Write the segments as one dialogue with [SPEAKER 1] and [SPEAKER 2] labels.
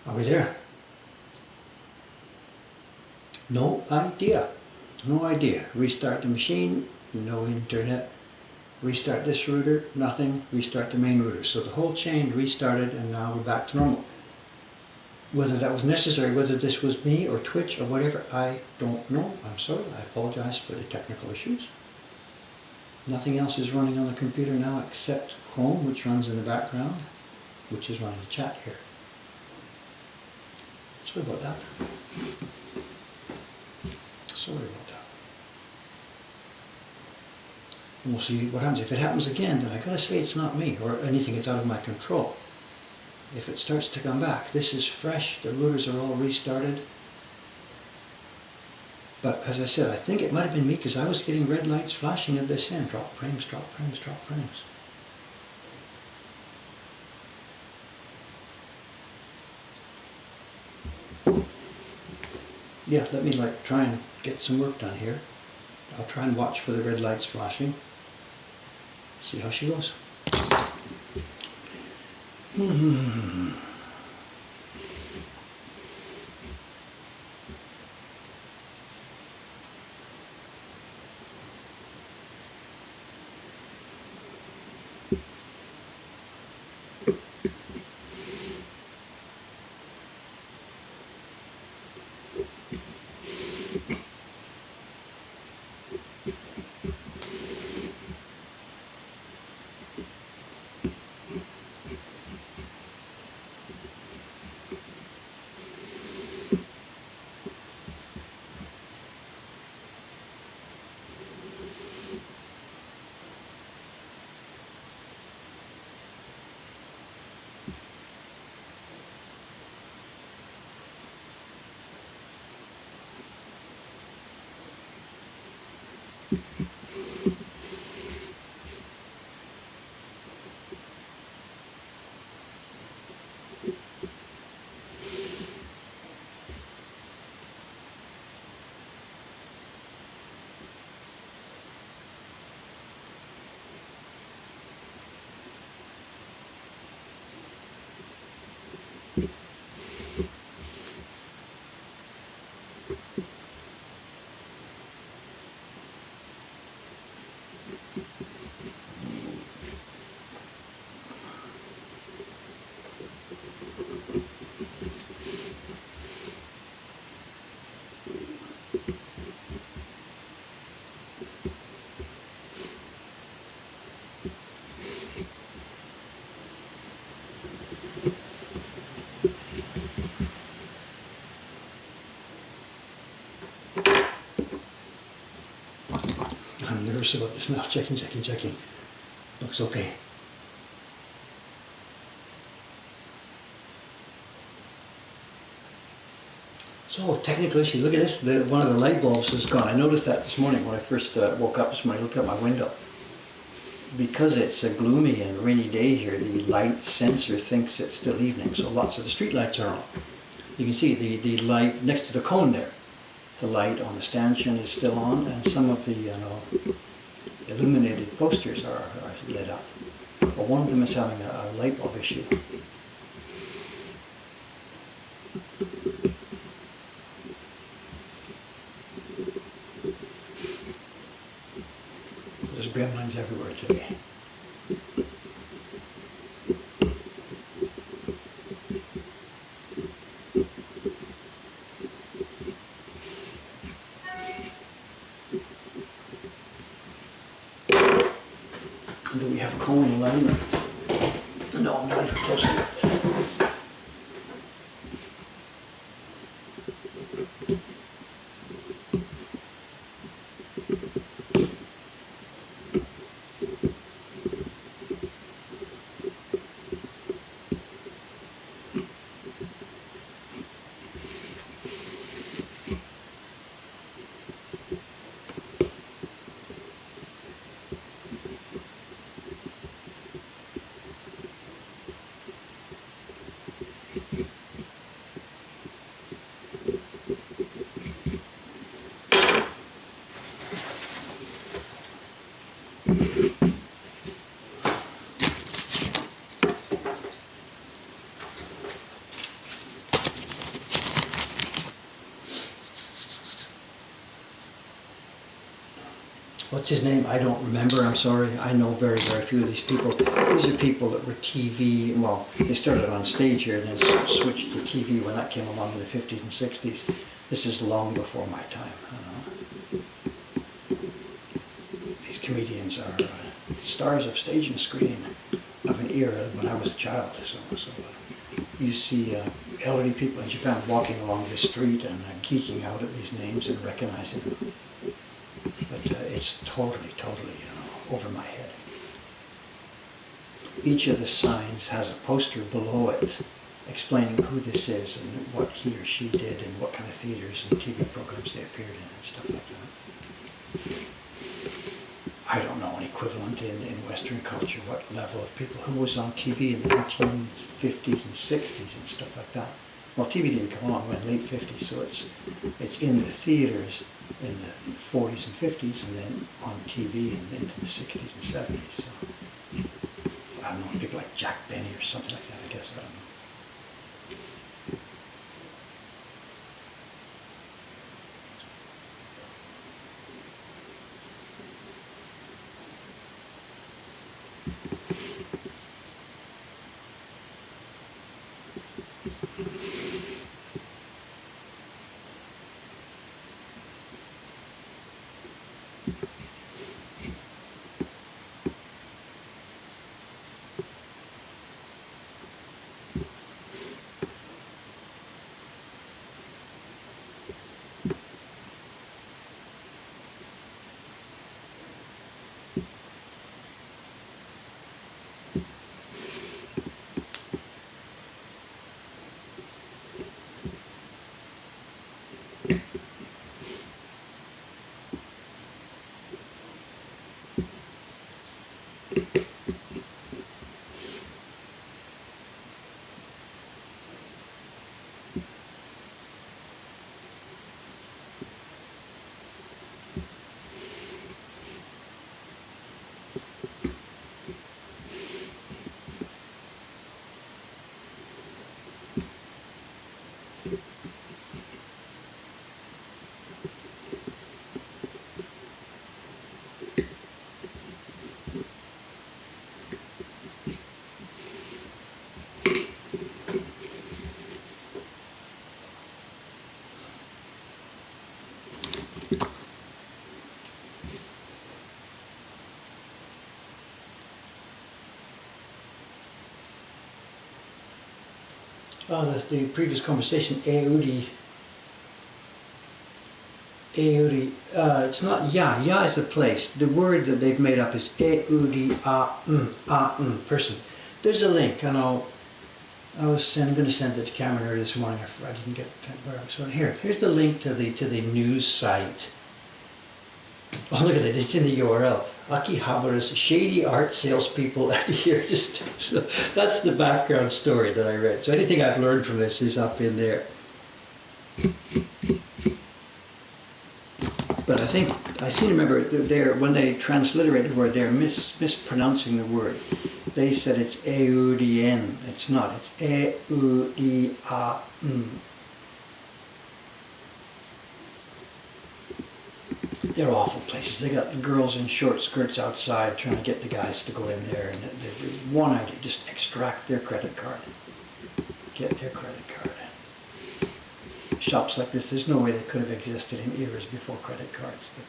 [SPEAKER 1] Are we there? No idea. No idea. Restart the machine, no internet. Restart this router, nothing. Restart the main router. So the whole chain restarted and now we're back to normal. Whether that was necessary, whether this was me or Twitch or whatever, I don't know. I'm sorry. I apologize for the technical issues. Nothing else is running on the computer now except Chrome, which runs in the background, which is running the chat here. Sorry about that. Sorry about that. And we'll see what happens. If it happens again, then I gotta say it's not me or anything that's out of my control. If it starts to come back, this is fresh, the routers are all restarted. But as I said, I think it might have been me because I was getting red lights flashing at this end. Drop frames, drop frames, drop frames. Yeah, let me try and get some work done here. I'll try and watch for the red lights flashing. See how she goes. I'm nervous about this now. Checking. Looks okay. So technical issue. Look at this. One of the light bulbs is gone. I noticed that this morning when I first woke up this morning. I looked out my window. Because it's a gloomy and rainy day here, the light sensor thinks it's still evening, so lots of the street lights are on. You can see the light next to the cone there. The light on the stanchion is still on, and some of the illuminated posters are lit up. But one of them is having a light bulb issue. There's gremlins everywhere today. Do we have cone alignment? No, not even close enough. what's his name? I don't remember, I'm sorry. I know very, very few of these people. These are people that were TV, well, they started on stage here and then switched to TV when that came along in the 50s and 60s. This is long before my time. These comedians are stars of stage and screen of an era when I was a child. You see elderly people in Japan walking along the street and geeking out at these names and recognizing them. But it's totally, over my head. Each of the signs has a poster below it explaining who this is and what he or she did and what kind of theaters and TV programs they appeared in and stuff like that. I don't know an equivalent in Western culture, what level of people, who was on TV in the 1950s and 60s and stuff like that. Well, TV didn't come along in the late 50s, so it's in the theaters in the 40s and 50s, and then on TV and into the 60s and 70s. So, I don't know, people like Jack Benny or something like that, I guess, I don't know. The previous conversation, Euri, it's not Ya is a place. The word that they've made up is Euri, person. There's a link, and I'm going to send it to Cameron earlier this morning. I didn't get where I was going. Here's the link to the news site. Oh, look at it, it's in the URL. Akihabara's shady art salespeople here. So that's the background story that I read. So anything I've learned from this is up in there. But I seem to remember when they transliterated the word, they're mispronouncing the word. They said it's Eudien. It's not. It's Eudia. They're awful places. They got the girls in short skirts outside trying to get the guys to go in there, and one idea, just extract their credit card. Get their credit card. Shops like this, there's no way they could have existed in eras before credit cards, but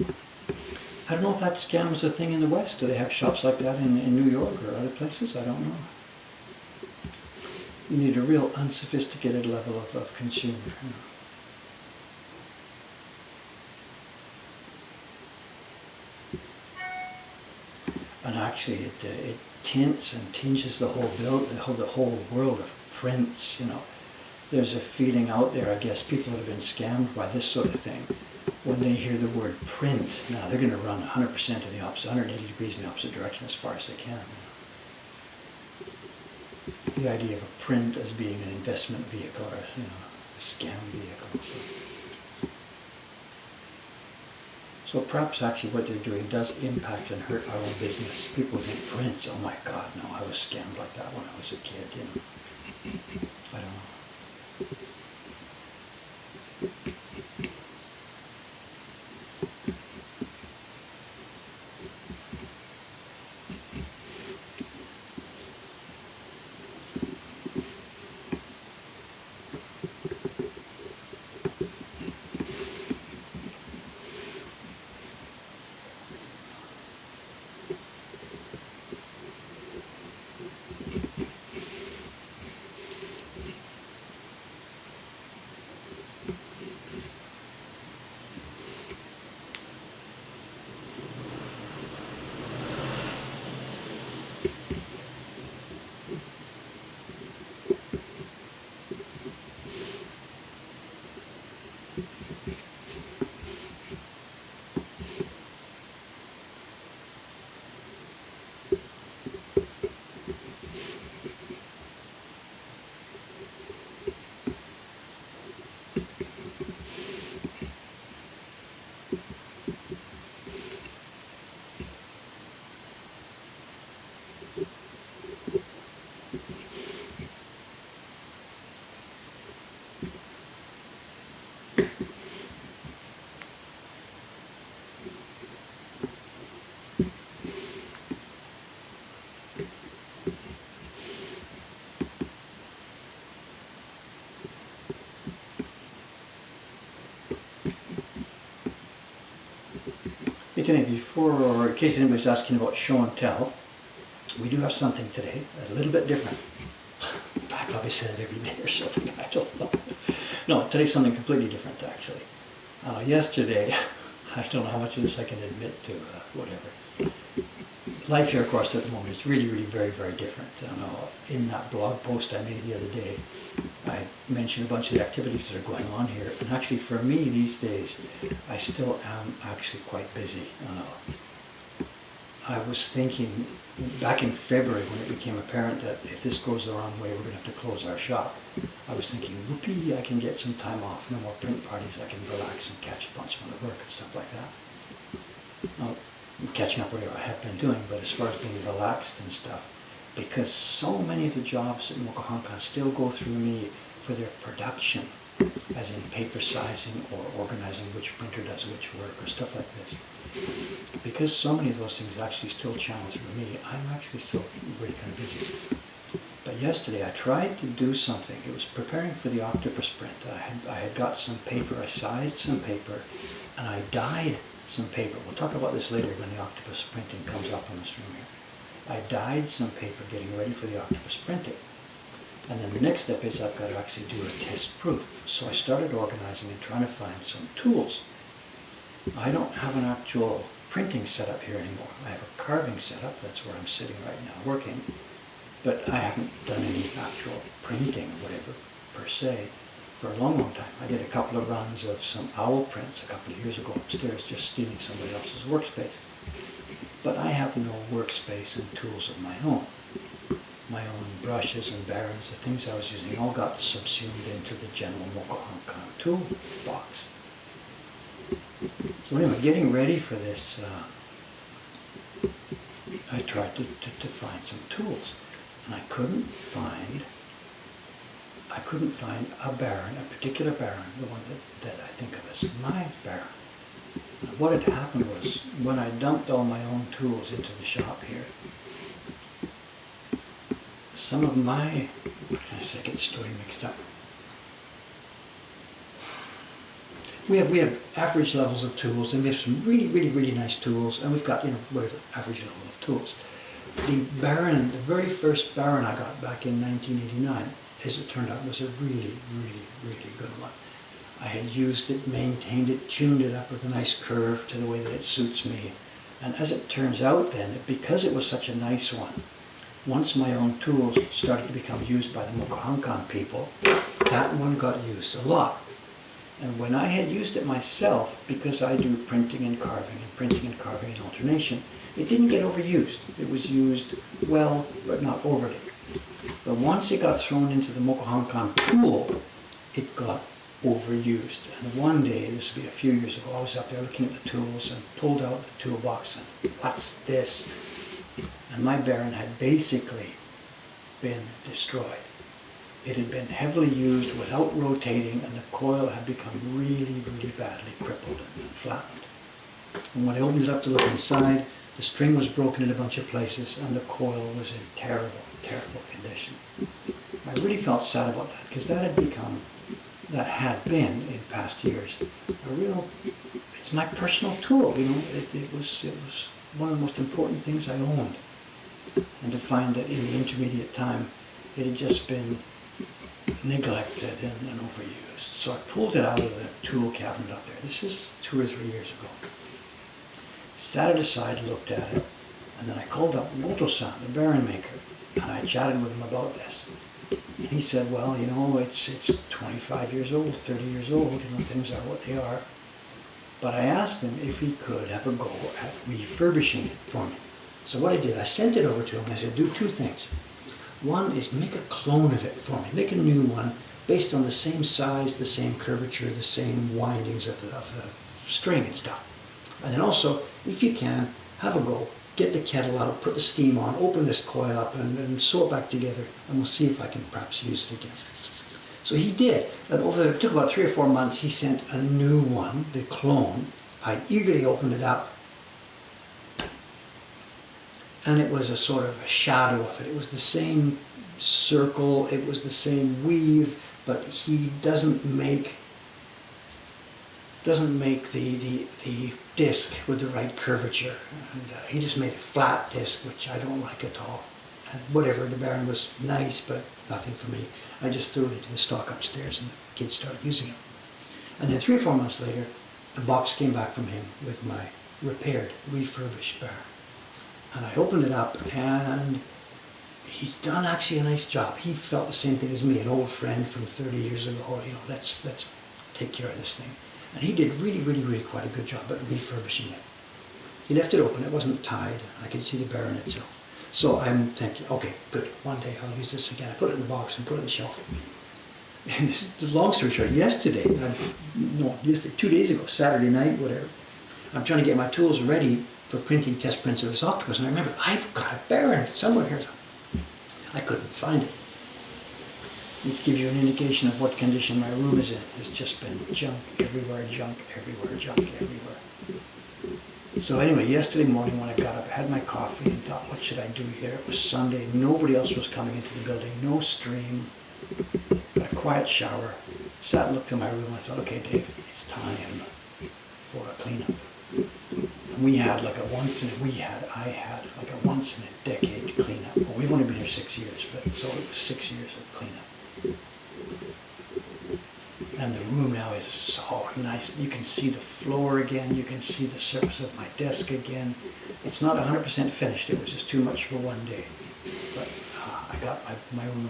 [SPEAKER 1] whatever. I don't know if that scam is a thing in the West. Do they have shops like that in New York or other places? I don't know. You need a real unsophisticated level of consumer. And actually, it tints and tinges the whole world of prints. There's a feeling out there. I guess people that have been scammed by this sort of thing, when they hear the word print, now they're going to run 100% in the opposite, 180 degrees in the opposite direction as far as they can. The idea of a print as being an investment vehicle or a scam vehicle. So perhaps actually what they're doing does impact and hurt our own business. People think prints, oh my God, no, I was scammed like that when I was a kid, I don't know. Kenny, before, or in case anybody's asking about show and tell, we do have something today, a little bit different. I probably said it every day or something, I don't know. No, today's something completely different, actually. Yesterday, I don't know how much of this I can admit to, whatever. Life here, of course, at the moment is really, really very, very different. In that blog post I made the other day, I mentioned a bunch of the activities that are going on here. And actually, for me these days, I still am actually quite busy. I was thinking, back in February when it became apparent that if this goes the wrong way, we're going to have to close our shop. I was thinking, whoopee, I can get some time off, no more print parties, I can relax and catch up on some of the work and stuff like that. Now, catching up whatever I have been doing, but as far as being relaxed and stuff, because so many of the jobs at Mokuhankan still go through me for their production, as in paper sizing or organizing which printer does which work or stuff like this. Because so many of those things actually still channel through me, I'm actually still really kind of busy. But yesterday I tried to do something. It was preparing for the octopus print. I had got some paper, I sized some paper, and I dyed some paper. We'll talk about this later when the octopus printing comes up on the stream here. I dyed some paper getting ready for the octopus printing. And then the next step is I've got to actually do a test proof. So I started organizing and trying to find some tools. I don't have an actual printing setup here anymore. I have a carving setup, that's where I'm sitting right now working. But I haven't done any actual printing or whatever per se for a long, long time. I did a couple of runs of some owl prints a couple of years ago upstairs, just stealing somebody else's workspace. But I have no workspace and tools of my own. My own brushes and barons, the things I was using, all got subsumed into the general Mokuhankan tool box. So anyway, getting ready for this, I tried to find some tools, and I couldn't find a baron, a particular baron, the one that I think of as my baron. And what had happened was, when I dumped all my own tools into the shop here, some of my, what can I say, get the story mixed up. We have average levels of tools, and we have some really, really, really nice tools, and we've got, whatever average level of tools. The baron, the very first baron I got back in 1989, as it turned out, was a really, really, really good one. I had used it, maintained it, tuned it up with a nice curve to the way that it suits me. And as it turns out then, because it was such a nice one, once my own tools started to become used by the Mokuhankan people, that one got used a lot. And when I had used it myself, because I do printing and carving and alternation, it didn't get overused. It was used well, but not overly. But once it got thrown into the Mokuhankan tool, it got overused. And one day, this would be a few years ago, I was out there looking at the tools and pulled out the toolbox and, what's this? And my baron had basically been destroyed. It had been heavily used without rotating, and the coil had become really, really badly crippled and flattened. And when I opened it up to look inside, the string was broken in a bunch of places, and the coil was in terrible, terrible condition. I really felt sad about that, because that had been in past years a real, it's my personal tool, it was one of the most important things I owned. And to find that in the intermediate time, it had just been neglected and overused. So I pulled it out of the tool cabinet up there. This is 2 or 3 years ago. Sat it aside, looked at it, and then I called up Goto-san, the baron maker, and I chatted with him about this. And he said, well, it's 25 years old, 30 years old, things are what they are. But I asked him if he could have a go at refurbishing it for me. So what I did, I sent it over to him, and I said, do 2 things. One is make a clone of it for me, make a new one based on the same size, the same curvature, the same windings of the string and stuff. And then also, if you can, have a go, get the kettle out, put the steam on, open this coil up and sew it back together, and we'll see if I can perhaps use it again. So he did, and it took about 3 or 4 months, he sent a new one, the clone. I eagerly opened it up, and it was a sort of a shadow of it. It was the same circle, it was the same weave, but he doesn't make doesn't make the disc with the right curvature. And he just made a flat disc, which I don't like at all. And whatever, the Baron was nice, but nothing for me. I just threw it into the stock upstairs and the kids started using it. And then 3 or 4 months later, a box came back from him with my repaired, refurbished Baron. And I opened it up, and he's done actually a nice job. He felt the same thing as me, an old friend from 30 years ago, you know, let's take care of this thing. And he did really quite a good job at refurbishing it. He left it open, it wasn't tied, I could see the Baron itself. So I'm thinking, okay, good, one day I'll use this again. I put it in the box and put it on the shelf. And the long story short, yesterday, 2 days ago, Saturday night, whatever, I'm trying to get my tools ready for printing test prints of this octopus, and I remember, I've got a Baron somewhere here. I couldn't find it. It gives you an indication of what condition my room is in. It's just been junk everywhere, junk everywhere, junk everywhere. So anyway, yesterday morning when I got up, I had my coffee and thought, what should I do here? It was Sunday, nobody else was coming into the building, no stream, got a quiet shower, sat and looked in my room, and I thought, okay Dave, it's time for a cleanup. And I had like a once in a decade cleanup. Well, we've only been here 6 years, but so it was 6 years of cleanup. And the room now is so nice. You can see the floor again. You can see the surface of my desk again. It's not 100% finished. It was just too much for one day. But I got my room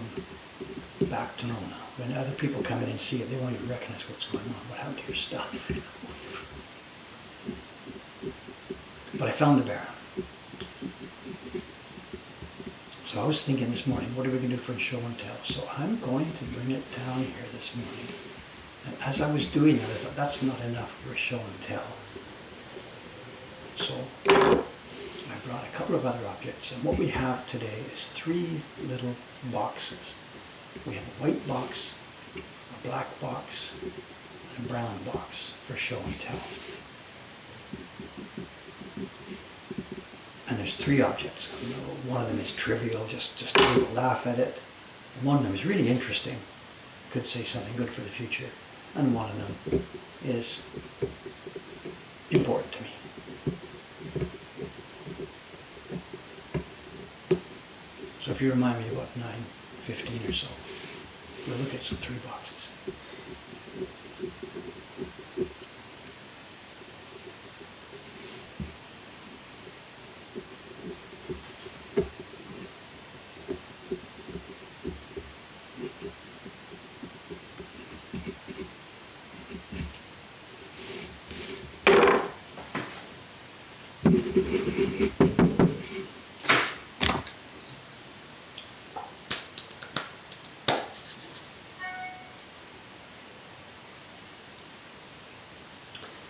[SPEAKER 1] back to normal now. When other people come in and see it, they won't even recognize what's going on. What happened to your stuff? But I found the Baron. So I was thinking this morning, what are we going to do for a show and tell? So I'm going to bring it down here this morning. And as I was doing that, I thought, that's not enough for a show and tell. So I brought a couple of other objects. And what we have today is 3 little boxes. We have a white box, a black box, and a brown box for show and tell. And there's 3 objects. One of them is trivial, just people laugh at it. One of them is really interesting, could say something good for the future. And one of them is important to me. So if you remind me about 9:15 or so, we'll look at some 3 boxes.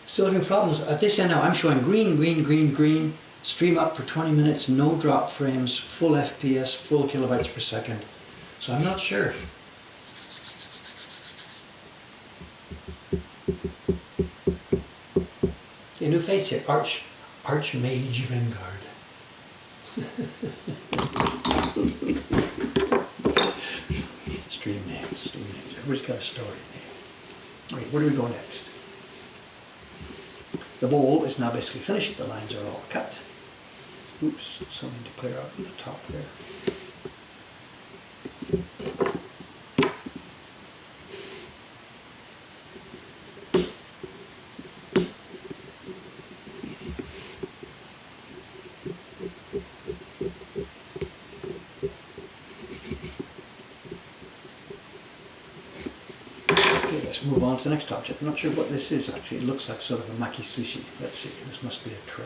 [SPEAKER 1] Still having problems. At this end now, I'm showing green, green, green, green, stream up for 20 minutes, no drop frames, full FPS, full kilobytes per second. So I'm not sure. A new face here, Archmage Vanguard. Stream names. Everybody's got a story name. Okay, where do we go next? The bowl is now basically finished. The lines are all cut. Oops, something to clear out on the top there. Let's move on to the next object. I'm not sure what this is actually. It looks like sort of a maki sushi. Let's see, this must be a tray.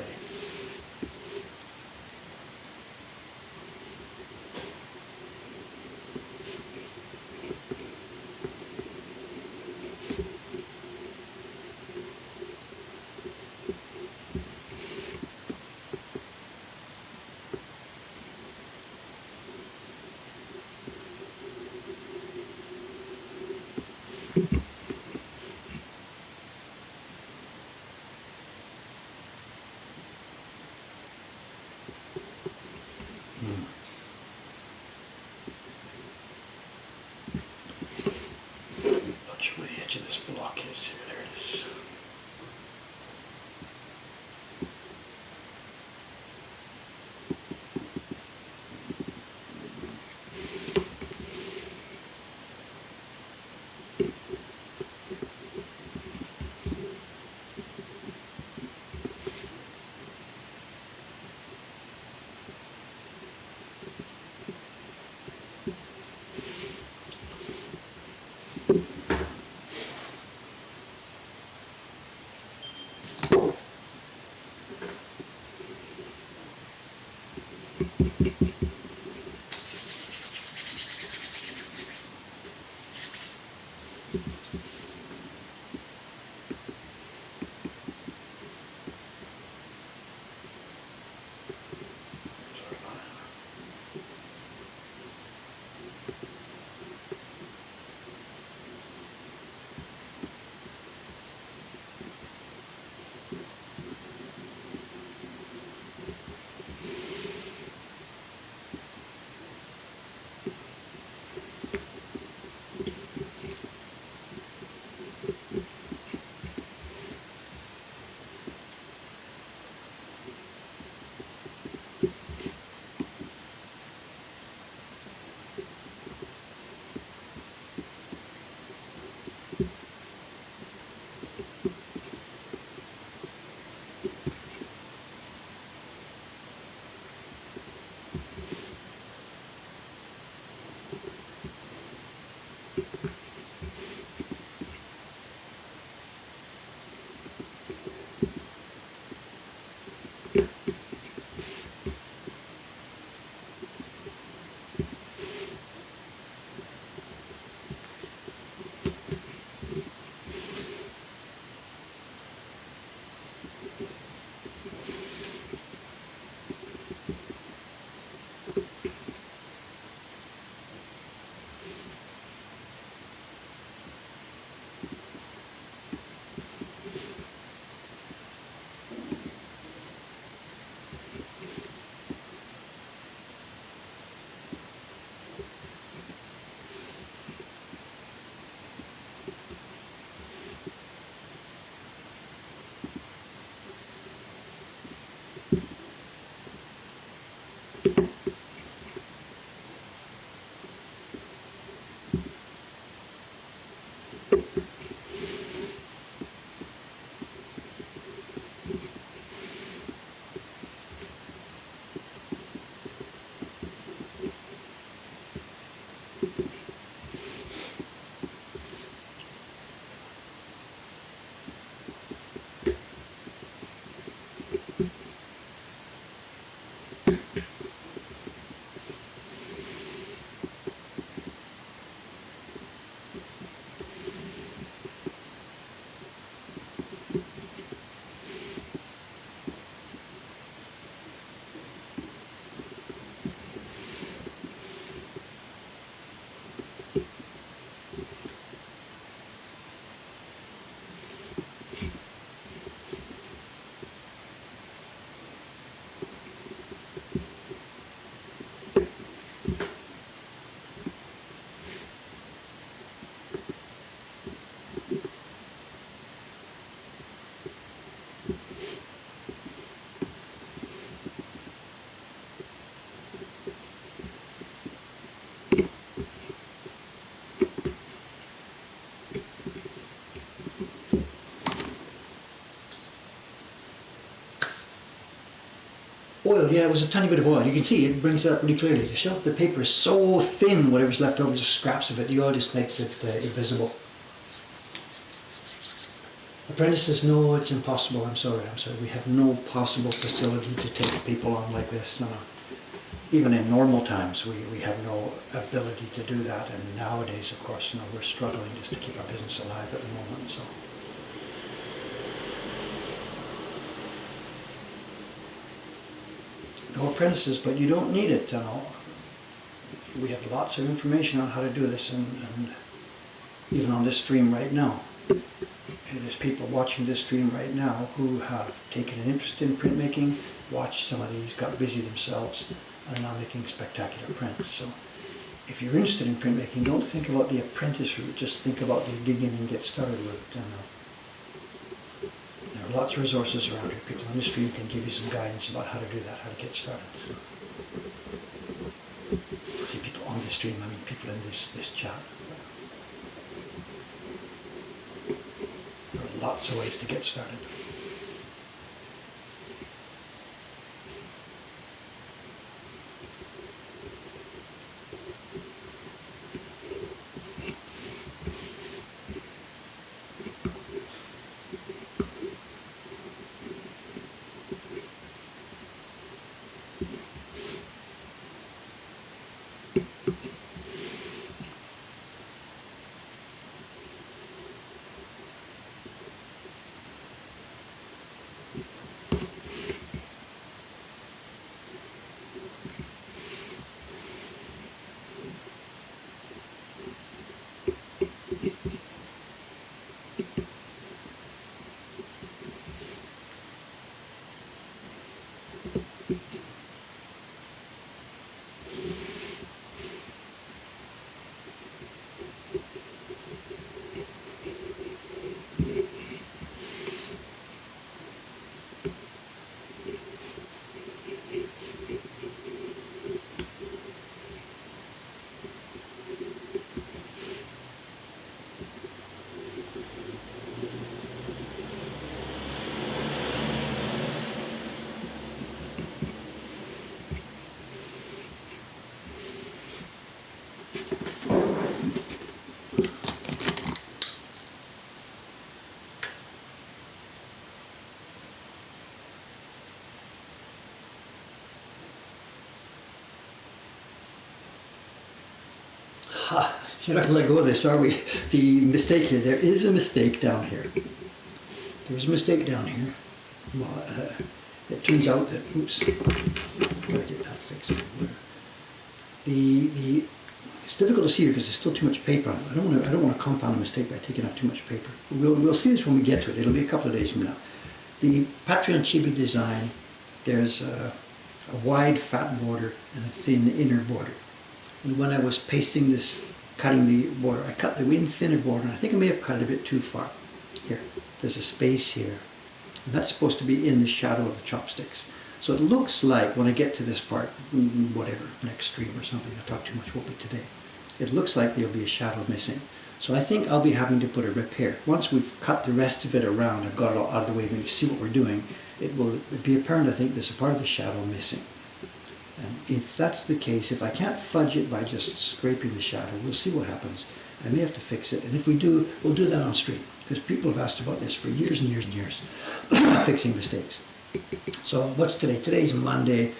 [SPEAKER 1] Oil, yeah, it was a tiny bit of oil. You can see it brings it up really clearly to show. The paper is so thin, whatever's left over, just scraps of it. The oil just makes it invisible. Apprentices, no, it's impossible. I'm sorry. We have no possible facility to take people on like this. No. Even in normal times, we have no ability to do that. And nowadays, of course, we're struggling just to keep our business alive at the moment. So. No apprentices, but you don't need it. We have lots of information on how to do this, and even on this stream right now. There's people watching this stream right now who have taken an interest in printmaking, watched some of these, got busy themselves, and are now making spectacular prints. So if you're interested in printmaking, don't think about the apprentice route, just think about the dig in and get started route. There are lots of resources around here. People on the stream can give you some guidance about how to do that, how to get started. I see people on the stream, I mean people in this chat. There are lots of ways to get started. So we're not going to let go of this, are we? The mistake here, there is a mistake down here. There's a mistake down here. Well, it turns out that, oops, try to get that fixed. It's difficult to see here because there's still too much paper on it. I don't want to compound a mistake by taking off too much paper. We'll see this when we get to it. It'll be a couple of days from now. The Patreon Chibi design, there's a wide fat border and a thin inner border. And when I was pasting this, cutting the border, I cut the thinner border, and I think I may have cut it a bit too far. Here, there's a space here. And that's supposed to be in the shadow of the chopsticks. So it looks like, when I get to this part, whatever, next stream or something, I'll talk too much, won't be today. It looks like there'll be a shadow missing. So I think I'll be having to put a repair. Once we've cut the rest of it around and got it all out of the way and you see what we're doing, it will be apparent, I think, there's a part of the shadow missing. And if that's the case, if I can't fudge it by just scraping the shadow, we'll see what happens. I may have to fix it. And if we do, we'll do that on stream. Because people have asked about this for years and years and years, fixing mistakes. So what's today? Today's Monday.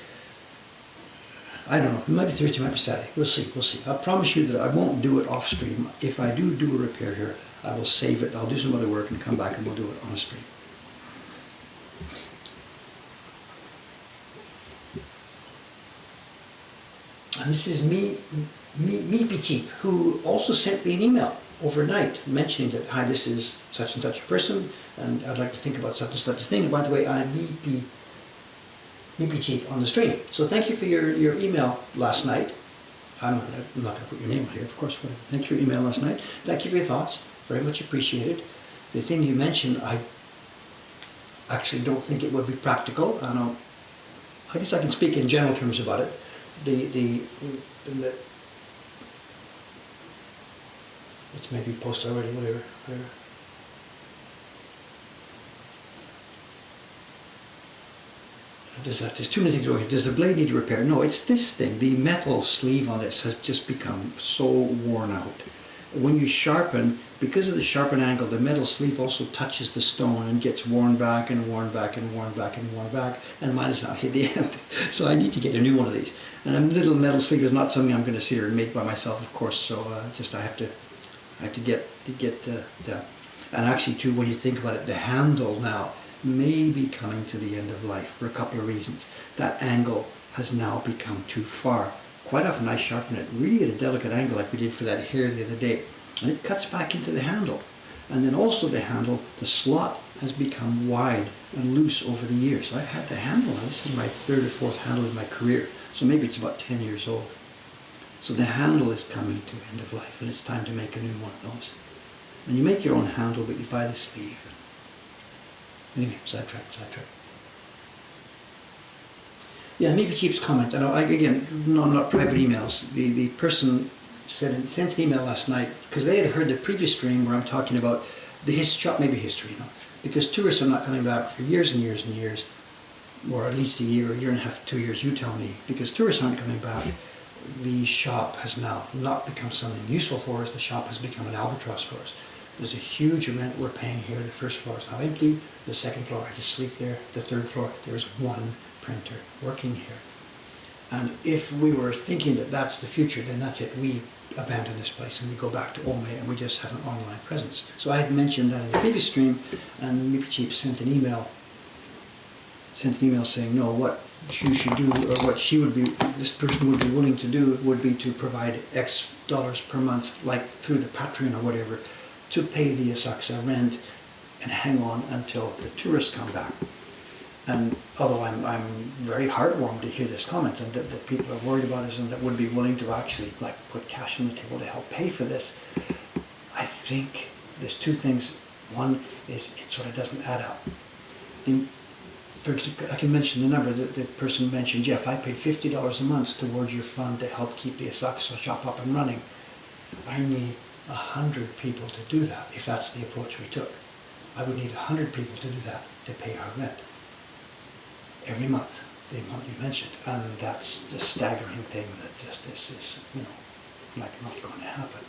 [SPEAKER 1] I don't know. It might be Thursday, it might be Saturday. We'll see. We'll see. I'll promise you that I won't do it off stream. If I do a repair here, I will save it. I'll do some other work and come back and we'll do it on a stream. And this is Meepy Cheap, who also sent me an email overnight mentioning that, hi, this is such and such a person, and I'd like to think about such and such a thing. And by the way, I'm Meepy Cheap on the stream. So thank you for your email last night. I'm not going to put your name on here, of course. But thank you for your email last night. Thank you for your thoughts. Very much appreciated. The thing you mentioned, I actually don't think it would be practical. I guess I can speak in general terms about it. It's maybe posted already, whatever. There's too many things going here. Does the blade need repair? No, it's this thing. The metal sleeve on this has just become so worn out. When you sharpen, because of the sharpen angle, the metal sleeve also touches the stone and gets worn back and worn back and worn back and worn back, and mine is now hit the end. So I need to get a new one of these. And a little metal sleeve is not something I'm going to sit here and make by myself, of course. So I have to get that. And actually, too, when you think about it, the handle now may be coming to the end of life for a couple of reasons. That angle has now become too far. Quite often I sharpen it really at a delicate angle like we did for that hair the other day. And it cuts back into the handle. And then also the handle, the slot has become wide and loose over the years. So I've had the handle now. This is my third or fourth handle in my career. So maybe it's about 10 years old. So the handle is coming to end of life and it's time to make a new one of those. And you make your own handle, but you buy the sleeve. Anyway, sidetrack. Yeah, Meepy Cheap's comment, and again, not private emails. The person sent an email last night, because they had heard the previous stream where I'm talking about the history, because tourists are not coming back for years and years and years, or at least a year and a half, 2 years, you tell me, because tourists aren't coming back. The shop has now not become something useful for us, the shop has become an albatross for us. There's a huge rent we're paying here. The first floor is now empty. The second floor, I just sleep there. The third floor, there's one printer working here. And if we were thinking that that's the future, then that's it. We abandon this place and we go back to Ome and we just have an online presence. So I had mentioned that in the previous stream, and Meepy Cheap sent an email saying, no, what you should do, or what this person would be willing to do, would be to provide X dollars per month, like through the Patreon or whatever, to pay the Asakusa rent and hang on until the tourists come back. And although I'm very heartwarmed to hear this comment and that people are worried about us and that would be willing to actually put cash on the table to help pay for this, I think there's two things. One is it sort of doesn't add up. For example, I can mention the number that the person mentioned. Jeff, I paid $50 a month towards your fund to help keep the Asakusa shop up and running. I need 100 people to do that, if that's the approach we took. I would need 100 people to do that to pay our rent every month, the amount you mentioned. And that's the staggering thing that just this is, not going to happen.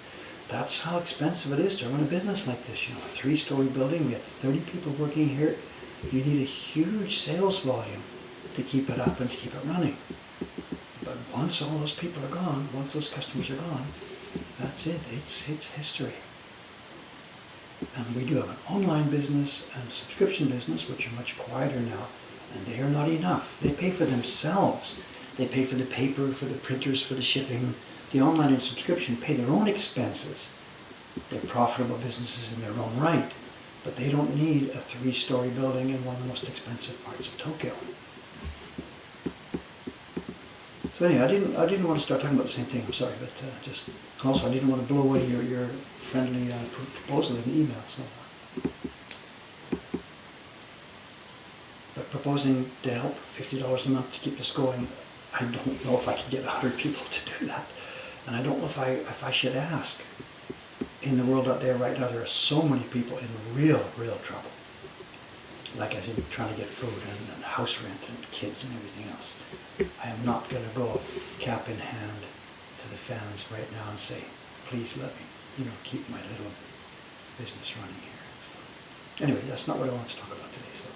[SPEAKER 1] That's how expensive it is to run a business like this. A 3-story building, we have 30 people working here. You need a huge sales volume to keep it up and to keep it running. But once all those people are gone, once those customers are gone, That's it. It's history. And we do have an online business and subscription business, which are much quieter now, and they are not enough. They pay for themselves. They pay for the paper, for the printers, for the shipping. The online and subscription pay their own expenses. They're profitable businesses in their own right, but they don't need a 3-story building in one of the most expensive parts of Tokyo. So anyway, I didn't want to start talking about the same thing. I'm sorry, but just also I didn't want to blow away your friendly proposal in the email. So, but proposing to help $50 a month to keep us going, I don't know if I can get 100 people to do that, and I don't know if I should ask. In the world out there right now, there are so many people in real trouble. Like as in trying to get food and house rent and kids and everything else. I am not going to go cap in hand to the fans right now and say, please let me, keep my little business running here. So, anyway, that's not what I want to talk about today. So,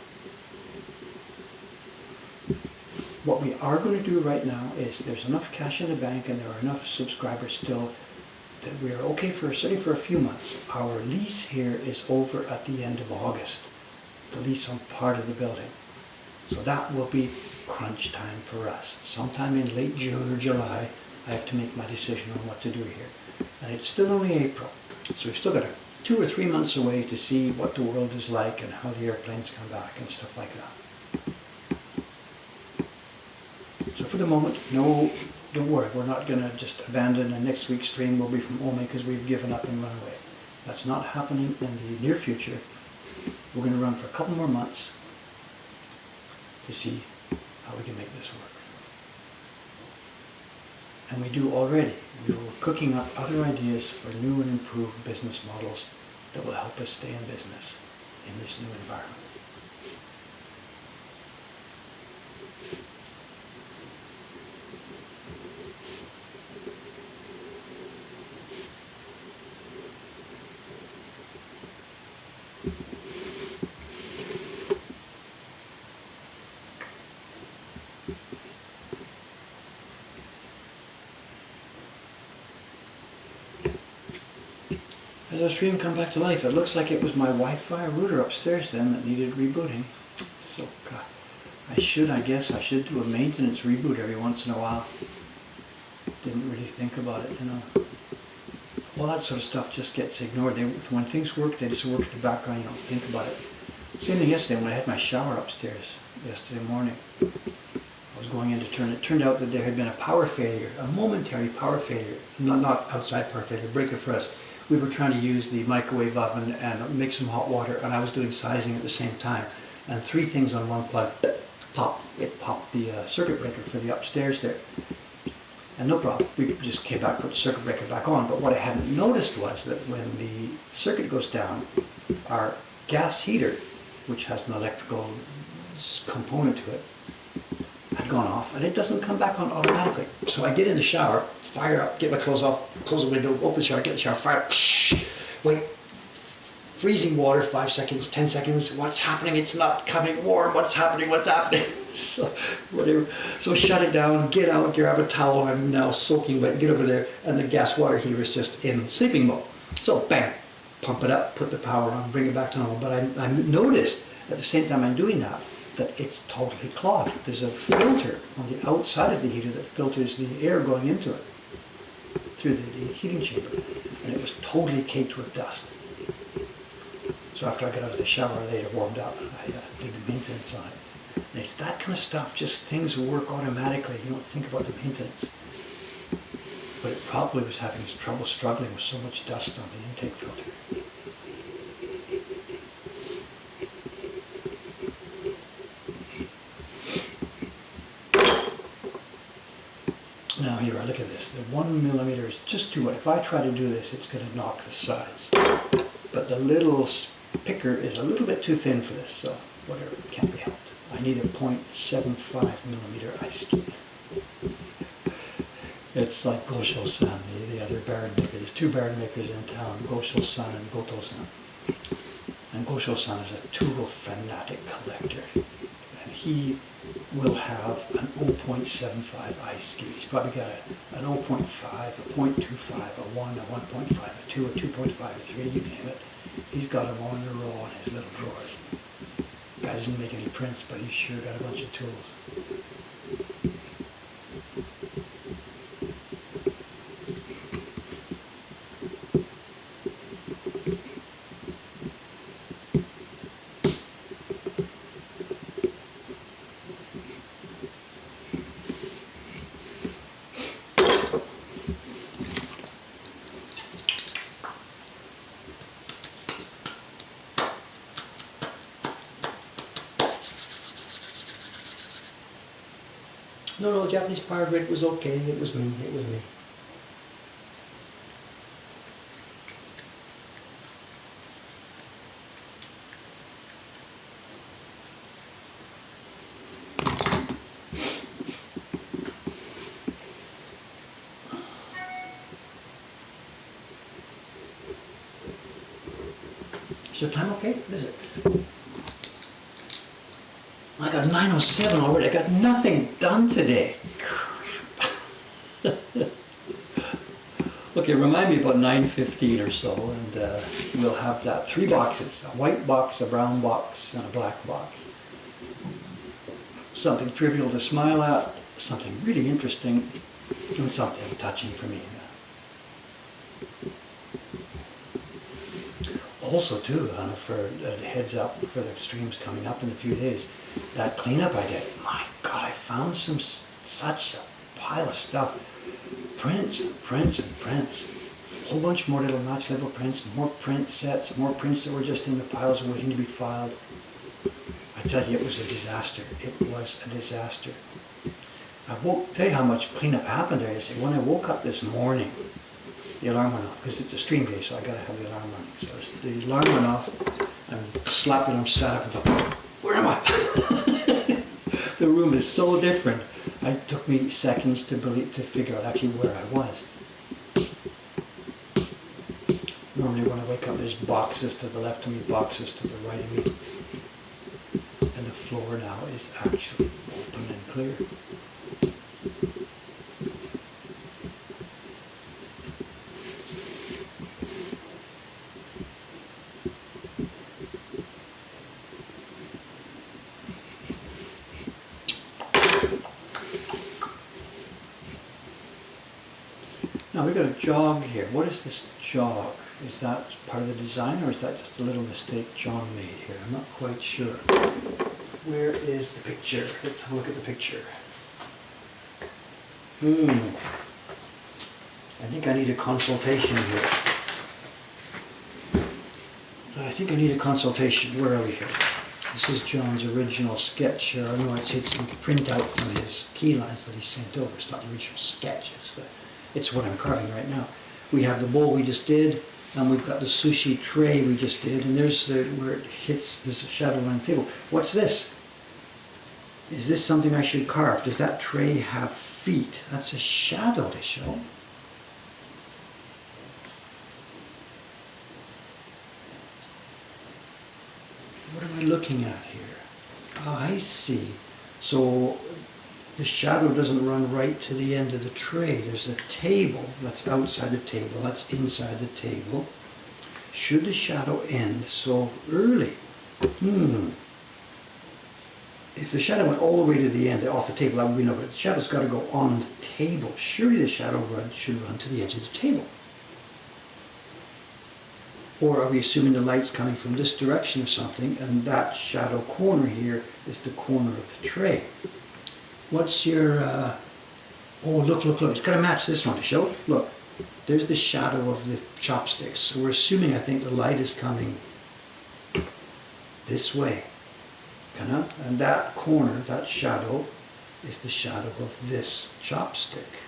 [SPEAKER 1] what we are going to do right now is there's enough cash in the bank and there are enough subscribers still that we're okay certainly for a few months. Our lease here is over at the end of August. The lease on part of the building. So that will be crunch time for us. Sometime in late June or July, I have to make my decision on what to do here. And it's still only April. So we've still got 2 or 3 months away to see what the world is like and how the airplanes come back and stuff like that. So for the moment, no, don't worry, we're not going to just abandon and next week's stream will be from Ome because we've given up and run away. That's not happening in the near future. We're going to run for a couple more months to see how we can make this work. And we do already. We're cooking up other ideas for new and improved business models that will help us stay in business in this new environment. As the stream come back to life, it looks like it was my Wi-Fi router upstairs then that needed rebooting. So, God, I guess I should do a maintenance reboot every once in a while. Didn't really think about it, All that sort of stuff just gets ignored. When things work, they just work in the background, you don't think about it. Same thing yesterday when I had my shower upstairs yesterday morning. I was going in to turn it. It turned out that there had been a power failure, a momentary power failure, not outside power failure, breaker for us. We were trying to use the microwave oven and make some hot water, and I was doing sizing at the same time. And 3 things on one plug popped. It popped the circuit breaker for the upstairs there. And no problem. We just came back, put the circuit breaker back on. But what I hadn't noticed was that when the circuit goes down, our gas heater, which has an electrical component to it, had gone off, and it doesn't come back on automatically. So I get in the shower, fire up, get my clothes off, close the window, open the shower, get in the shower, fire up, wait, freezing water, 5 seconds, 10 seconds, what's happening? It's not coming warm, what's happening? So, whatever. So shut it down, get out, grab a towel, I'm now soaking wet, get over there, and the gas water heater is just in sleeping mode. So bang, pump it up, put the power on, bring it back to normal. But I noticed at the same time I'm doing that it's totally clogged. There's a filter on the outside of the heater that filters the air going into it through the heating chamber, and it was totally caked with dust. So after I got out of the shower later, warmed up, I did the maintenance on it. And it's that kind of stuff, just things work automatically. You don't think about the maintenance. But it probably was having trouble struggling with so much dust on the intake filter. Now here, look at this. The 1 millimeter is just too wet. If I try to do this, it's going to knock the sides. But the little picker is a little bit too thin for this, so whatever, it can't be helped. I need a 0.75 millimeter ice key. It's like Gosho-san, the other Baron maker. There's 2 Baron makers in town, Gosho-san and Goto-san. And Gosho-san is a tool fanatic collector. And he will have an 0.75 ice skate. He's probably got an 0.5, a 0.25, a 1, a 1.5, a 2, a 2.5, a 3, you name it. He's got them all in a row in his little drawers. Guy doesn't make any prints, but he's sure got a bunch of tools. No, Japanese power grid was okay. It was me. It was me. Is your time okay? What is it? I got 9:07 already. I got nothing done today. Okay, remind me about 9:15 or so, and we'll have that. 3 boxes: a white box, a brown box, and a black box. Something trivial to smile at, something really interesting, and something touching for me. Also, too, for heads up for the streams coming up in a few days, that cleanup I did, my God, I found such a pile of stuff. Prints and prints and prints. A whole bunch more little notch level prints, more print sets, more prints that were just in the piles waiting to be filed. I tell you, it was a disaster. It was a disaster. Tell you how much cleanup happened there. When I woke up this morning, the alarm went off, because it's a stream day, so I gotta have the alarm running. So the alarm went off, and slapping him, sat up and thought, where am I? The room is so different. It took me seconds to figure out actually where I was. Normally when I wake up, there's boxes to the left of me, boxes to the right of me. And the floor now is actually open and clear. Now we've got a jog here. What is this jog? Is that part of the design, or is that just a little mistake John made here? I'm not quite sure. Where is the picture? Let's have a look at the picture. I think I need a consultation here. I think I need a consultation. Where are we here? This is John's original sketch. I know it's some printout from his key lines that he sent over. It's not the original sketch. It's what I'm carving right now. We have the bowl we just did, and we've got the sushi tray we just did, and there's where it hits, there's a shadow line table. What's this? Is this something I should carve? Does that tray have feet? That's a shadow to show. What am I looking at here? Oh, I see. So the shadow doesn't run right to the end of the tray. There's a table that's outside the table, that's inside the table. Should the shadow end so early? If the shadow went all the way to the end, off the table, that would be no, but the shadow's got to go on the table. Surely the shadow should run to the edge of the table. Or are we assuming the light's coming from this direction or something, and that shadow corner here is the corner of the tray? What's your, oh, look, it's got to match this one to show. Look, there's the shadow of the chopsticks. So we're assuming, I think, the light is coming this way. And that corner, that shadow, is the shadow of this chopstick.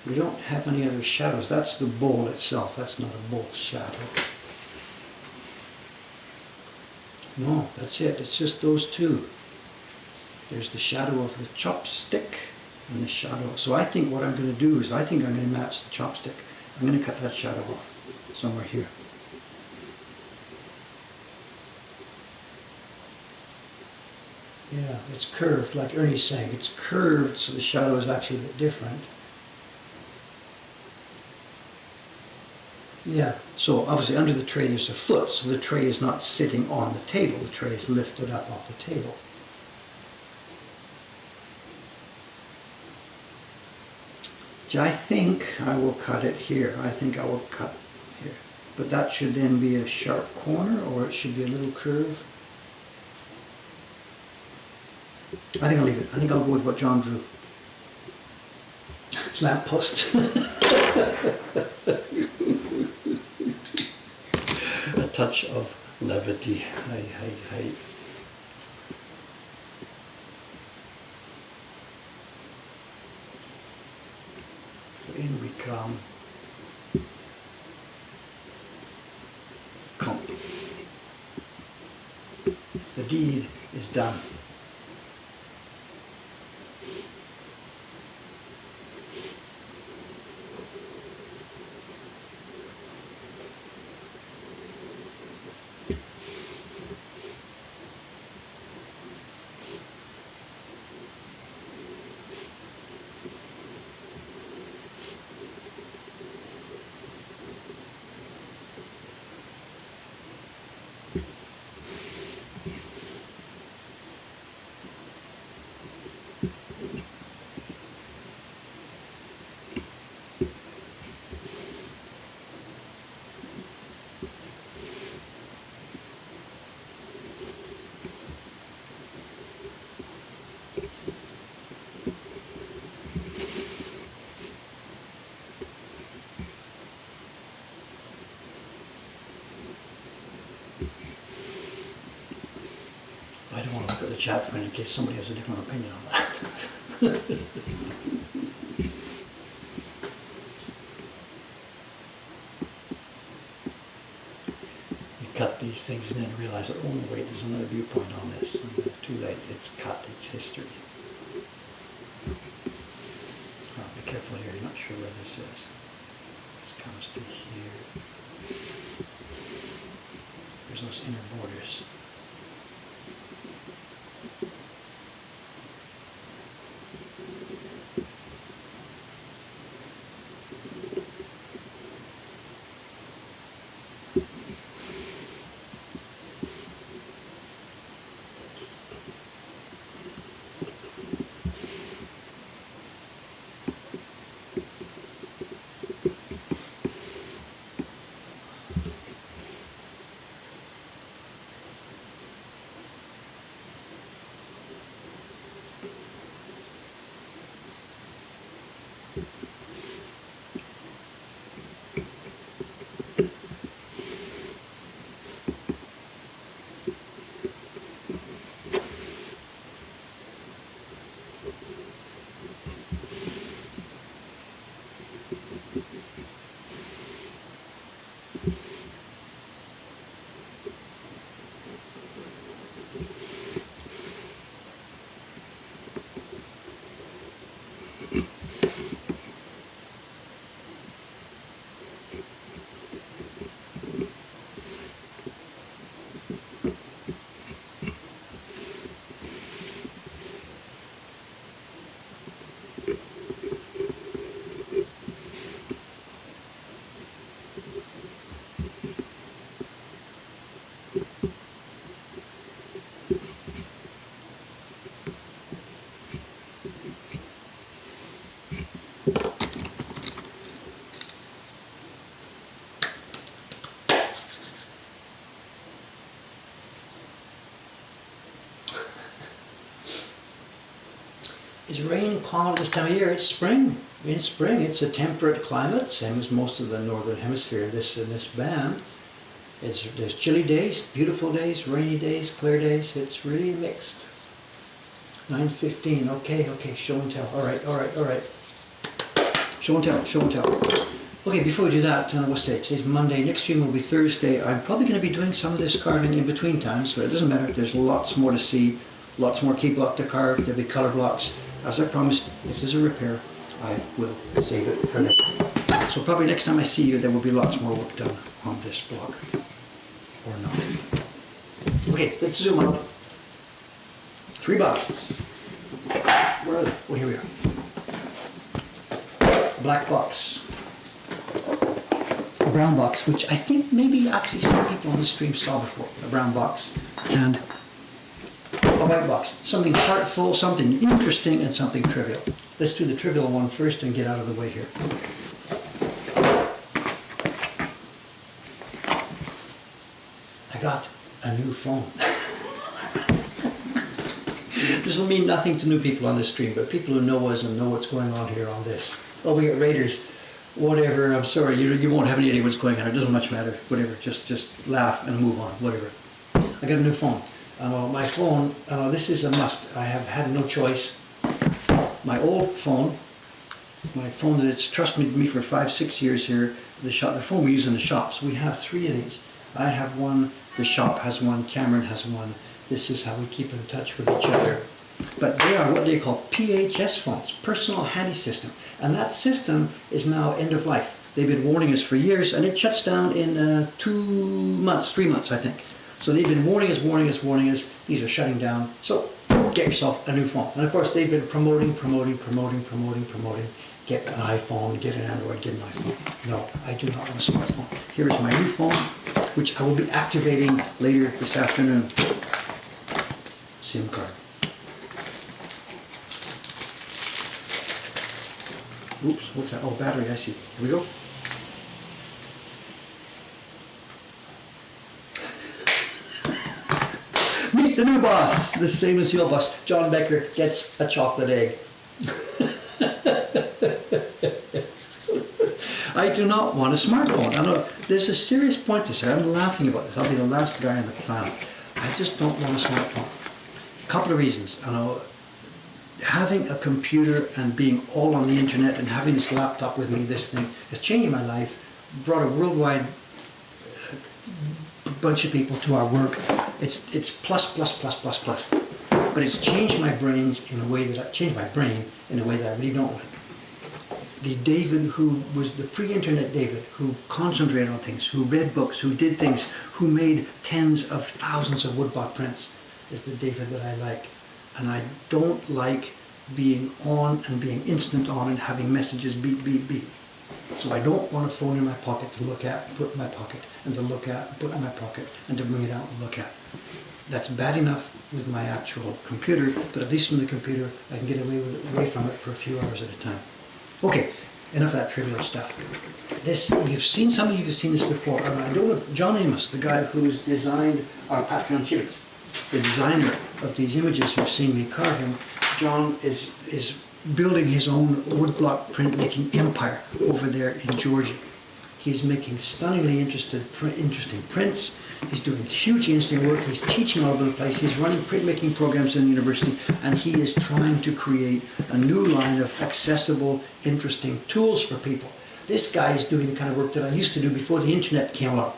[SPEAKER 1] We don't have any other shadows. That's the bowl itself. That's not a bowl shadow. No, that's it. It's just those two. There's the shadow of the chopstick and the shadow. So I think what I'm going to do is I'm going to match the chopstick. I'm going to cut that shadow off somewhere here. Yeah, it's curved, like Ernie's saying. It's curved, so the shadow is actually a bit different. Yeah, so obviously under the tray there's a foot, so the tray is not sitting on the table. The tray is lifted up off the table. I think I will cut it here. I think I will cut here. But that should then be a sharp corner, or it should be a little curve. I think I'll leave it. I think I'll go with what John drew. Lamppost. A touch of levity. Hi, hi, hi. In we come. Come. The deed is done. I don't want to look at the chat for in case somebody has a different opinion on that. You cut these things and then realize, oh no, wait, there's another viewpoint on this. And too late, it's cut, it's history. Oh, be careful here, you're not sure where this is. This comes to here. There's those inner borders. Is rain common this time of year? It's spring. In spring, it's a temperate climate, same as most of the northern hemisphere. In this band, there's chilly days, beautiful days, rainy days, clear days. It's really mixed. 9:15. Okay, show and tell. All right. Show and tell. Okay, before we do that, what's today? Today's Monday. Next stream will be Thursday. I'm probably going to be doing some of this carving in between times, but it doesn't matter. There's lots more to see, lots more key block to carve. There'll be color blocks. As I promised, if there's a repair, I will save it for later. So probably next time I see you, there will be lots more work done on this block. Or not. Okay, let's zoom out. 3 boxes. Where are they? Oh, here we are. Black box. A brown box, which I think maybe actually some people on the stream saw before. A brown box. And a white box. Something heartful, something interesting, and something trivial. Let's do the trivial one first and get out of the way here. I got a new phone. This will mean nothing to new people on this stream, but people who know us and know what's going on here on this. Oh, we got Raiders. Whatever, I'm sorry, you won't have any idea what's going on. It doesn't much matter. Whatever, just laugh and move on, whatever. I got a new phone. My phone, this is a must. I have had no choice. My old phone, my phone that it's trusted me for 5-6 years here, the phone we use in the shops. We have 3 of these. I have one, the shop has one, Cameron has one. This is how we keep in touch with each other. But they are what they call PHS phones, personal handy system. And that system is now end of life. They've been warning us for years, and it shuts down in 2 months, 3 months, I think. So they've been warning us. These are shutting down. So get yourself a new phone. And of course, they've been promoting. Get an iPhone, get an Android, get an iPhone. No, I do not want a smartphone. Here is my new phone, which I will be activating later this afternoon. SIM card. Oops, what's that? Oh, battery, I see. Here we go. Meet the new boss, the same as the old boss. John Becker gets a chocolate egg. I do not want a smartphone. I know there's a serious point to say. I'm laughing about this. I'll be the last guy on the planet. I just don't want a smartphone. A couple of reasons. I know having a computer and being all on the internet and having this laptop with me, this thing, has changed my life, brought a worldwide bunch of people to our work. It's plus. But it's changed my brain in a way that I really don't like. The David who was the pre-internet David, who concentrated on things, who read books, who did things, who made tens of thousands of woodblock prints, is the David that I like. And I don't like being on and being instant on and having messages beep. So I don't want a phone in my pocket to look at, put in my pocket, and to look at, put in my pocket, and to bring it out and look at. That's bad enough with my actual computer, but at least from the computer I can get away from it for a few hours at a time. Okay, enough of that trivial stuff. Some of you have seen this before. I don't know if John Amos, the guy who's designed our Patreon Chibits, the designer of these images you've seen me carving, John is building his own woodblock printmaking empire over there in Georgia. He's making stunningly interesting prints. He's doing hugely interesting work. He's teaching all over the place. He's running printmaking programs in the university, and he is trying to create a new line of accessible, interesting tools for people. This guy is doing the kind of work that I used to do before the internet came along.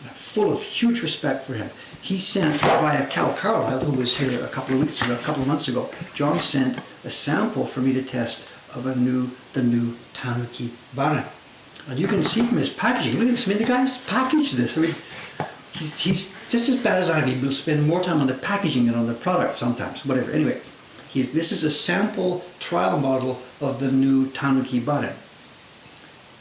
[SPEAKER 1] I'm full of huge respect for him. He sent via Cal Carlisle, who was here a couple of months ago, John sent a sample for me to test of the new Tanuki Baran. And you can see from his packaging, look at this, I mean, the guy's packaged this. I mean, he's just as bad as I am. He will spend more time on the packaging than on the product sometimes, whatever. Anyway, this is a sample trial model of the new Tanuki Baran.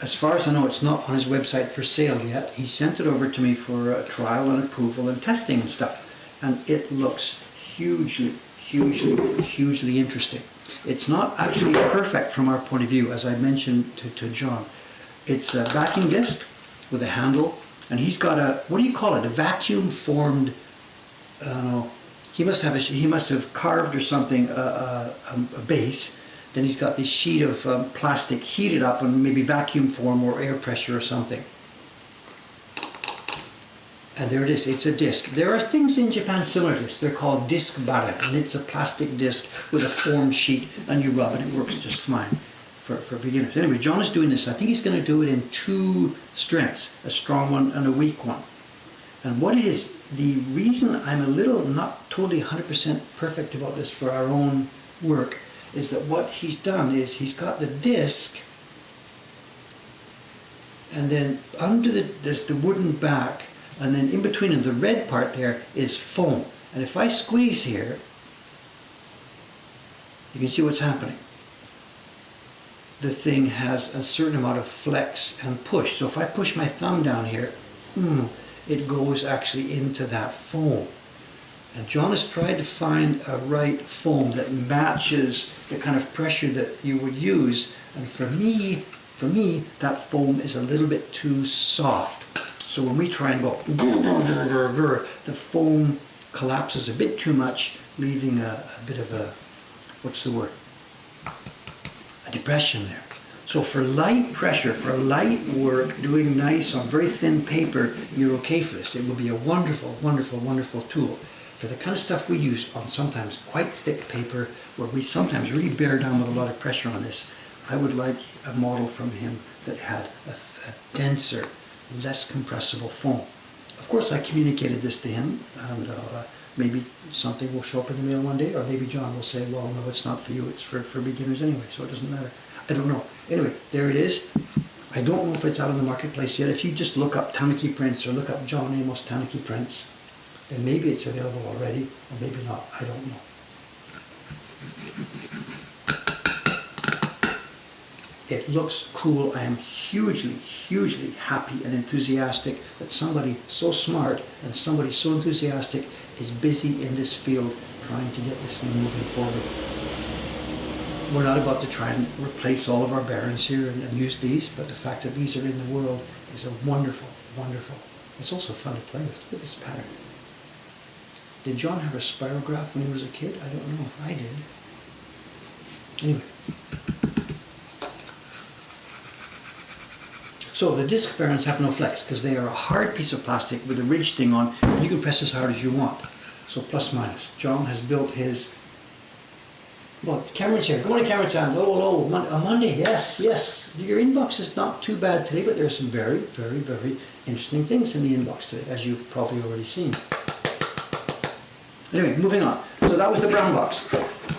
[SPEAKER 1] As far as I know, it's not on his website for sale yet. He sent it over to me for a trial and approval and testing and stuff. And it looks hugely interesting. It's not actually perfect from our point of view, as I mentioned to John. It's a backing disc with a handle, and he's got a, what do you call it, a vacuum formed, I don't know, he must have carved or something a base. Then he's got this sheet of plastic heated up and maybe vacuum form or air pressure or something. And there it is, it's a disc. There are things in Japan similar to this. They're called disc baran, and it's a plastic disc with a formed sheet, and you rub it, it works just fine for beginners. Anyway, John is doing this. I think he's going to do it in 2 strengths, a strong one and a weak one. And what it is, the reason I'm a little not totally 100% perfect about this for our own work is that what he's done is he's got the disc, and then under there's the wooden back, and then in between the red part there is foam. And if I squeeze here, you can see what's happening. The thing has a certain amount of flex and push. So if I push my thumb down here, it goes actually into that foam. And John has tried to find a right foam that matches the kind of pressure that you would use. And for me, that foam is a little bit too soft. So when we try and go, the foam collapses a bit too much, leaving a bit of a, what's the word? A depression there. So for light pressure, for light work, doing nice on very thin paper, you're okay for this. It will be a wonderful, wonderful, wonderful tool. For the kind of stuff we use on sometimes quite thick paper, where we sometimes really bear down with a lot of pressure on this, I would like a model from him that had a denser, less compressible foam. Of course, I communicated this to him, and maybe something will show up in the mail one day, or maybe John will say, well, no, it's not for you, it's for beginners anyway, so it doesn't matter. I don't know. Anyway, there it is. I don't know if it's out in the marketplace yet. If you just look up Tamaki Prints or look up John Amos Tamaki Prints, then maybe it's available already, or maybe not. I don't know. It looks cool. I am hugely, hugely happy and enthusiastic that somebody so smart and somebody so enthusiastic is busy in this field trying to get this thing moving forward. We're not about to try and replace all of our Barons here and use these, but the fact that these are in the world is a wonderful, wonderful. It's also fun to play with. Look at this pattern. Did John have a spirograph when he was a kid? I don't know. I did. Anyway. So the disc Barons have no flex because they are a hard piece of plastic with a ridge thing on. You can press as hard as you want. So plus minus. John has built his. Well, Cameron's here. Good morning, Cameron. Hello. Monday. Yes, yes. Your inbox is not too bad today, but there's some very, very, very interesting things in the inbox today, as you've probably already seen. Anyway, moving on. So that was the brown box.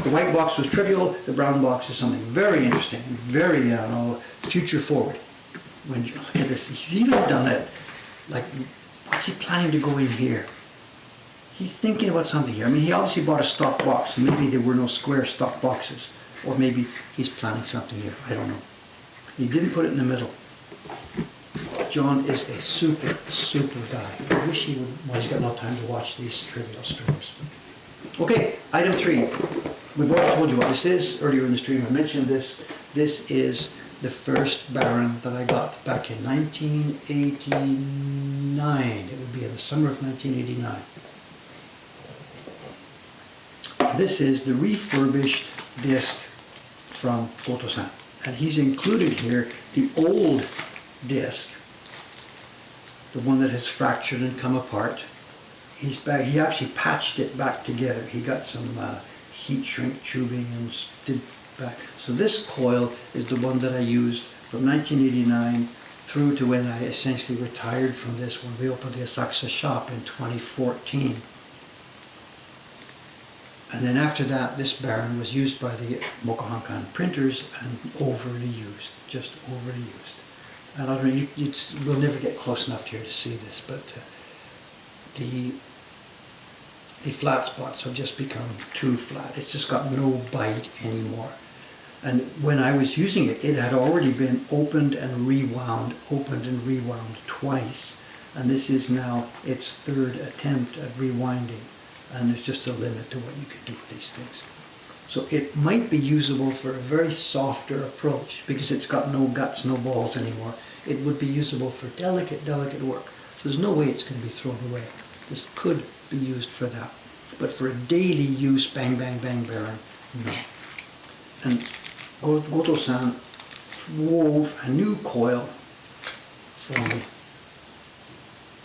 [SPEAKER 1] The white box was trivial. The brown box is something very interesting, very future forward. When you look at this, he's even done it. Like, what's he planning to go in here? He's thinking about something here. I mean, he obviously bought a stock box. Maybe there were no square stock boxes. Or maybe he's planning something here. I don't know. He didn't put it in the middle. John is a super, super guy. I wish he would, well, he's got no time to watch these trivial streams. Okay, item 3. We've already told you what this is. Earlier in the stream I mentioned this. This is the first Baron that I got back in 1989. It would be in the summer of 1989. This is the refurbished disc from Goto-san. And he's included here the old disc, the one that has fractured and come apart. He actually patched it back together. He got some heat shrink tubing and did back. So this coil is the one that I used from 1989 through to when I essentially retired from this when we opened the Asakusa shop in 2014. And then after that, this Baron was used by the Mokuhankan printers and overly used, just overly used. And I don't know, we'll never get close enough here to see this, but the flat spots have just become too flat. It's just got no bite anymore. And when I was using it, it had already been opened and rewound twice. And this is now its third attempt at rewinding. And there's just a limit to what you can do with these things. So it might be usable for a very softer approach because it's got no guts, no balls anymore. It would be usable for delicate, delicate work. So there's no way it's going to be thrown away. This could be used for that. But for a daily use, bang, bang, bang Baron, no. And Goto-san wove a new coil for me.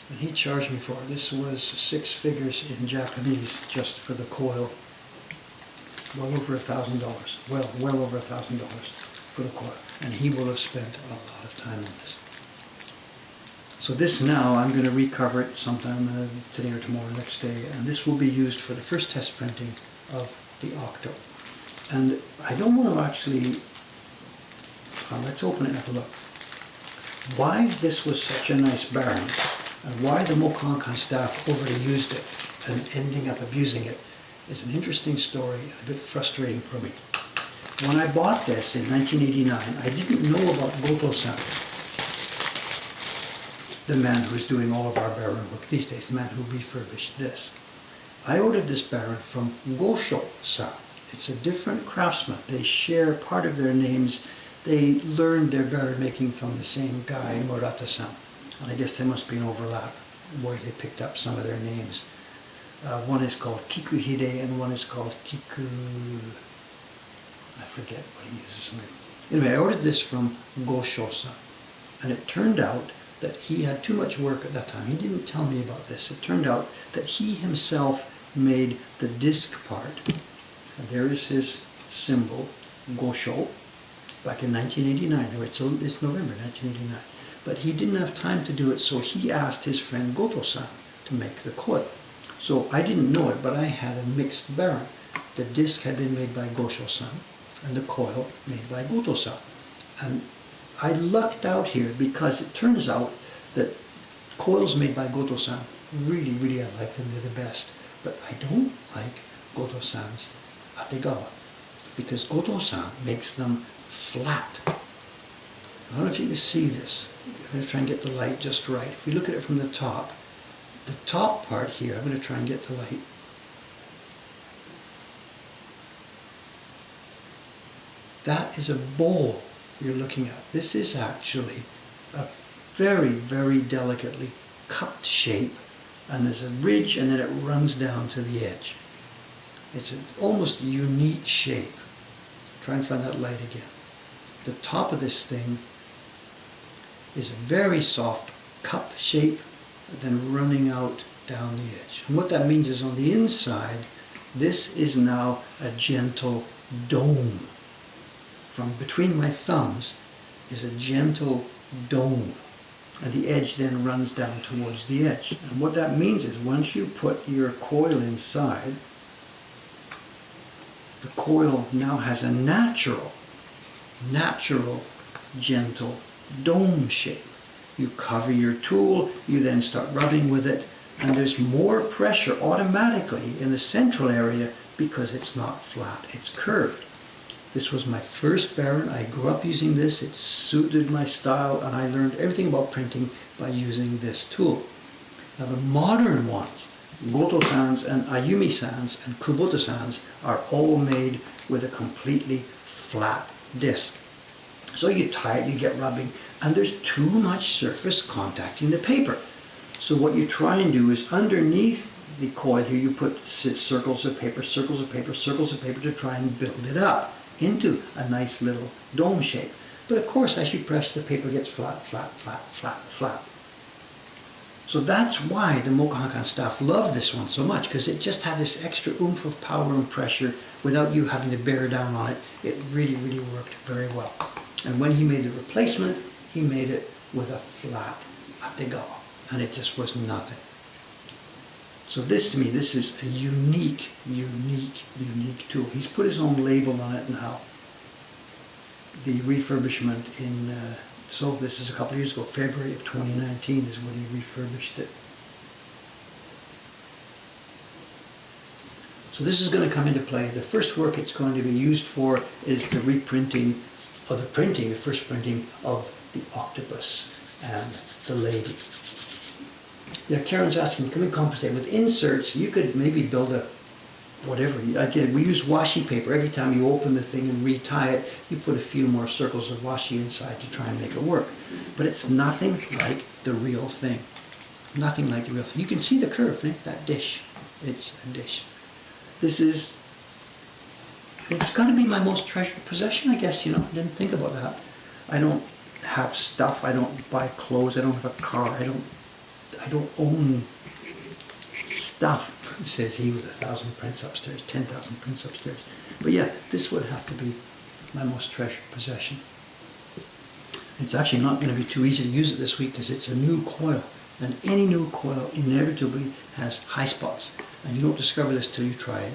[SPEAKER 1] And he charged me for it. This was 6 figures in Japanese just for the coil. Well over $1,000. Well over $1,000 for the coil. And he will have spent a lot of time on this. So this now, I'm going to recover it sometime today or tomorrow, next day. And this will be used for the first test printing of the Octo. And I don't want to actually, let's open it and have a look. Why this was such a nice Baron, and why the Mokuhankan staff overly used it and ending up abusing it is an interesting story and a bit frustrating for me. When I bought this in 1989, I didn't know about Goto-san, the man who's doing all of our Baron work these days, the man who refurbished this. I ordered this Baron from Gosho-san. It's a different craftsman. They share part of their names. They learned their Baron making from the same guy, Murata-san. And I guess there must be an overlap where they picked up some of their names. One is called Kikuhide and one is called Kiku... I forget what he uses. Anyway, I ordered this from Gosho-san. And it turned out that he had too much work at that time. He didn't tell me about this. It turned out that he himself made the disc part. And there is his symbol, Gosho, back in 1989. It's November 1989. But he didn't have time to do it, so he asked his friend Goto-san to make the coil. So I didn't know it, but I had a mixed Baron. The disc had been made by Gosho-san, and the coil made by Goto-san. And I lucked out here because it turns out that coils made by Goto-san, really I like them, they're the best. But I don't like Goto-san's Ategawa because Goto-san makes them flat. I don't know if you can see this. I'm going to try and get the light just right. If we look at it from the top part here, I'm going to try and get the light. That is a bowl you're looking at. This is actually a very delicately cupped shape, and there's a ridge and then it runs down to the edge. It's an almost unique shape. Try and find that light again. The top of this thing is a very soft cup shape, then running out down the edge. And what that means is on the inside, this is now a gentle dome. From between my thumbs is a gentle dome, and the edge then runs down towards the edge. And what that means is once you put your coil inside, the coil now has a natural, gentle dome shape. You cover your tool, you then start rubbing with it, and there's more pressure automatically in the central area because it's not flat, it's curved. This was my first Baron. I grew up using this. It suited my style, and I learned everything about printing by using this tool. Now the modern ones, Goto-sans and Ayumi-sans and Kubota-sans, are all made with a completely flat disc. So you tie it, you get rubbing, and there's too much surface contacting the paper. So what you try and do is underneath the coil here, you put circles of paper to try and build it up into a nice little dome shape. But of course, as you press, the paper gets flat. So that's why the Mokuhankan staff loved this one so much, because it just had this extra oomph of power and pressure without you having to bear down on it. It really worked very well. And when he made the replacement, he made it with a flat Ategawa, and it just was nothing. So this, to me, this is a unique tool. He's put his own label on it now. The refurbishment so this is a couple of years ago, February of 2019 is when he refurbished it. So this is going to come into play. The first work it's going to be used for is the reprinting, or the first printing of the octopus and the lady. Yeah, Karen's asking, can we compensate with inserts? You could maybe build a whatever. Again, we use washi paper. Every time you open the thing and retie it, you put a few more circles of washi inside to try and make it work. But it's nothing like the real thing. Nothing like the real thing. You can see the curve, right? That dish. It's a dish. It's got to be my most treasured possession, I guess. I didn't think about that. I don't have stuff. I don't buy clothes. I don't have a car. I don't own stuff, says he with 1,000 prints upstairs, 10,000 prints upstairs. But yeah, this would have to be my most treasured possession. It's actually not going to be too easy to use it this week because it's a new coil, and any new coil inevitably has high spots. And you don't discover this till you try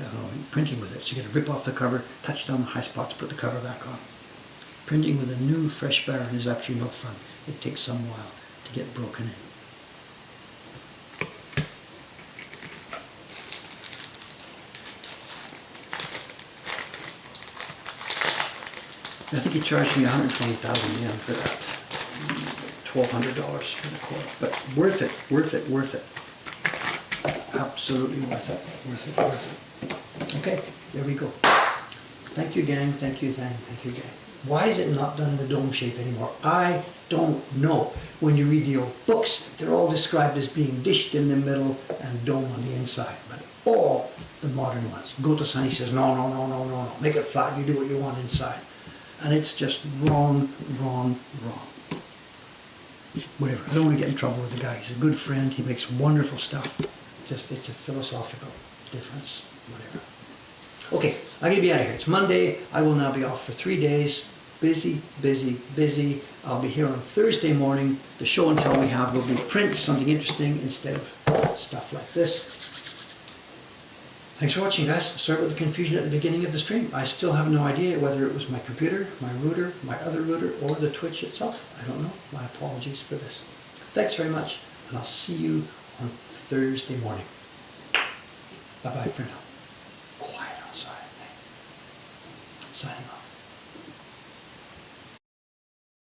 [SPEAKER 1] printing with it. So you got to rip off the cover, touch down the high spots, put the cover back on. Printing with a new fresh Baron is actually no fun. It takes some while to get broken in. I think he charged me 120,000 yen for that. $1,200 for the coil. But worth it, worth it, worth it. Absolutely worth it, worth it, worth it. Okay, there we go. Thank you, gang. Thank you, gang. Thank you, gang. Why is it not done in a dome shape anymore? I don't know. When you read the old books, they're all described as being dished in the middle and dome on the inside. But all the modern ones, Goto-san says, no, no, no, no, no, no. Make it flat. You do what you want inside. And it's just wrong, wrong, wrong. Whatever. I don't want to get in trouble with the guy. He's a good friend. He makes wonderful stuff. Just, it's a philosophical difference. Whatever. Okay, I'm going to be out of here. It's Monday. I will now be off for 3 days. Busy, busy, busy. I'll be here on Thursday morning. The show and tell we have will be prints, something interesting instead of stuff like this. Thanks for watching, guys. Sorry about the confusion at the beginning of the stream. I still have no idea whether it was my computer, my router, my other router, or the Twitch itself. I don't know. My apologies for this. Thanks very much, and I'll see you on Thursday morning. Bye-bye for now.